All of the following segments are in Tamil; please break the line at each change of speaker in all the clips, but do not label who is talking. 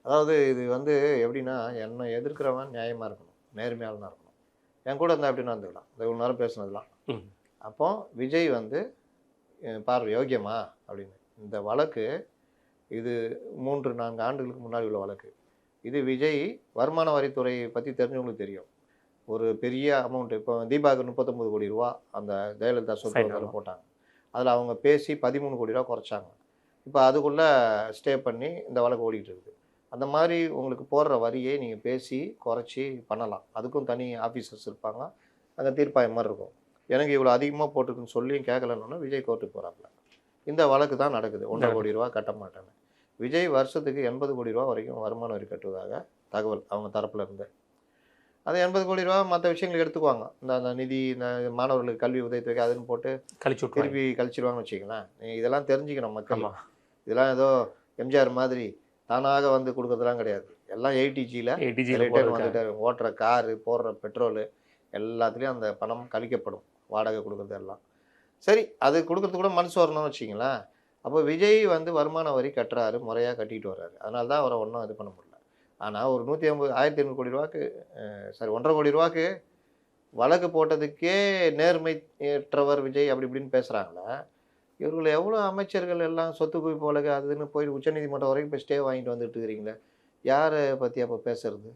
அதாவது இது வந்து எப்படின்னா, என்னை எதிர்க்கிறவன் நியாயமா இருக்கணும். நேர்மையாளனா இருக்கணும். என் கூட இருந்தா எப்படி நடந்துக்கலாம். இந்த இவ்வளோ நேரம் பேசுனதெல்லாம்.
ம்.
அப்போ விஜய் வந்து "பாரு யோக்கியமா" அப்படின்னு. இந்த வழக்கு இது 3, 4 ஆண்டுகளுக்கு முன்னாடி உள்ள வழக்கு. இது விஜய் வருமான வரித்துறை பத்தி தெரிஞ்சவங்களுக்கு தெரியும். ஒரு பெரிய அமௌண்ட் இப்போ தீபாவுக்கு ரூ. 39,00,00,000 அந்த ஜெயலலிதா சொத்து
ஃபைன்.
வழக்குல
ஆமா.
போட்டாங்க. அதில அவங்க பேசி ரூ. 13,00,00,000 குறைச்சாங்க. இப்ப அதுக்குள்ள ஸ்டே பண்ணி இந்த வழக்கு ஓடிட்டு இருக்குது. அந்த மாரி உங்களுக்கு போடுற வரியை நீங்க பேசி குறைச்சி பண்ணலாம். அதுக்கும் தனி ஆஃபீசர்ஸ் இருப்பாங்க. அங்க தீர்ப்பாயம் மாரி இருக்கும். எனக்கு இவ்வளோ அதிகமா போட்டிருக்குன்னு சொல்லியும் கேட்கலன்னோனே விஜய் கோர்ட்டுக்கு போறாப்ல. இந்த வழக்கு தான் நடக்குது. ரூ. 1,50,00,000 கட்ட மாட்டேன்னு. விஜய் வருஷத்துக்கு ரூ. 80,00,00,000 வரைக்கும் வருமான வரி கட்டுவதாக தகவல் அவங்க தரப்புல இருந்து. அது ரூ. 80,00,00,000 மத்த விஷயங்களுக்கு எடுத்துக்குவாங்க. இந்த அந்த நிதி, இந்த மாணவர்களுக்கு கல்வி உதவித்தொகை அதுன்னு போட்டு
கழிச்சு விட்டுருவாங்க.
திருப்பி கழிச்சிடுவாங்கன்னு வச்சுக்கங்களேன். இதெல்லாம் தெரிஞ்சுக்கணும் மக்கள்.
ஆமா.
இதெல்லாம் ஏதோ எம்ஜிஆர் மாதிரி தானாக வந்து குடுக்கறதெல்லாம் கிடையாது. எல்லாம் ஏடிஜில
ஏடிஜியில்
ரிட்டர்ன்
போகிறதுக்காக.
வந்துட்டாரு. ஓட்டுற காரு, போடுற பெட்ரோலு எல்லாத்துலயும் அந்த பணம் கழிக்கப்படும். வாடகை குடுக்கறது எல்லாம். சரி, அது குடுக்கறதுக்கு கூட மனசு வரணும்னு வச்சுக்கங்களேன். அப்போ விஜய் வந்து வருமான வரி கட்டுறாரு. முறையா கட்டிட்டு வர்றாரு. அதனால தான் அவர ஒண்ணும் இது பண்ண முடியல. ஆனா ஒரு 150 1,500,00,000 சாரி ரூ. 1,50,00,000 வழக்கு போட்டதுக்கே நேர்மையற்றவர் விஜய் அப்படி இப்படின்னு பேசுறாங்களே. இவர்கள் எவ்வளோ அமைச்சர்கள் எல்லாம் சொத்து குவிப்பு வழக்கு அதுன்னு போய் உச்சநீதிமன்றம் வரைக்கும் போய் ஸ்டே வாங்கிட்டு வந்துட்டு இருக்கிறீங்களே. யார பத்தி அப்ப பேசுறது?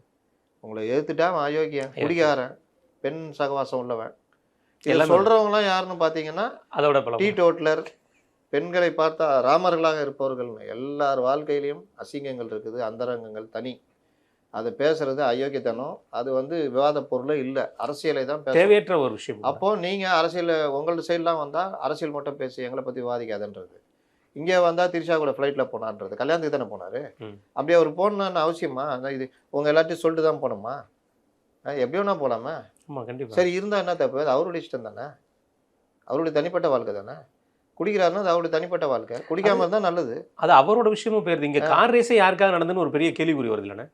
உங்கள எதிர்த்துட்டா அவன் அயோக்கியன், குடிகாரன், பெண் சகவாசம் உள்ளவன். இத
எல்லாமே
சொல்றவங்கலாம் யாருன்னு பார்த்தீங்கன்னா,
அதோட பலம்.
டீடோட்லர், பெண்களை பார்த்தா ராமர்களாக இருப்பவர்கள்னு எல்லார் வாழ்க்கையிலயும் அசிங்கங்கள் இருக்குது, அந்தரங்கங்கள் தனி. அத பேசுறது அயோக்கியத்தனம். அது வந்து விவாதப் பொருளே இல்ல. அரசியலை தான் பேசணும்.
தேவையற்ற ஒரு விஷயம்.
அப்போ நீங்க அரசியல்ல உங்களோட சைடுலாம் வந்தா அரசியல் மட்டும் பேசு, எங்கள பத்தி விவாதிக்காதன்றது. இங்க வந்தா திரிஷா கூட ஃப்ளைட்ல போனான்றது. கல்யாணத்துக்கு தானே போனாரு.
ம்.
அப்படி அவர் போகணும்னு அவசியமா? இது உங்க எல்லார்ட்டயும் சொல்லிட்டு தான் போணுமா? எப்படி வேணா போலாமே.
ஆமா, கண்டிப்பா.
சரி இருந்தா என்ன தப்பு? அது அவருடைய இஷ்டம் தானே. அவருடைய தனிப்பட்ட வாழ்க்கை தானே. குடிக்கிறாருன்னா அது அவருடைய தனிப்பட்ட வாழ்க்கை. குடிக்காம இருந்தா நல்லது.
அது அவரோட விஷயமும் போயிருது. இங்க கார் ரேஸே யாருக்காக நடந்துன்னு ஒரு பெரிய கேள்விக்குறி வருது இல்லைண்ணே?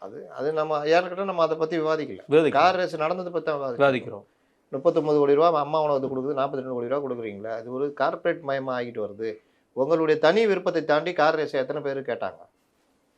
அது அது நம்ம யாருக்கிட்ட நம்ம அதை பத்தி விவாதிக்கல.
விவாதிக்கிறோம்.
கார் ரேஸ் நடந்ததை பத்தி தான் விவாதிக்கிறோம்.
விவாதிக்கிறோம்.
39,00,00,000 அம்மா உணவு கொடுக்குது, 42,00,00,000 கொடுக்குறீங்களா? அது ஒரு கார்ப்பரேட் மயமா ஆகிட்டு வருது. உங்களுடைய தனி விருப்பத்தை தாண்டி கார் ரேஸை எத்தனை பேர் கேட்டாங்க?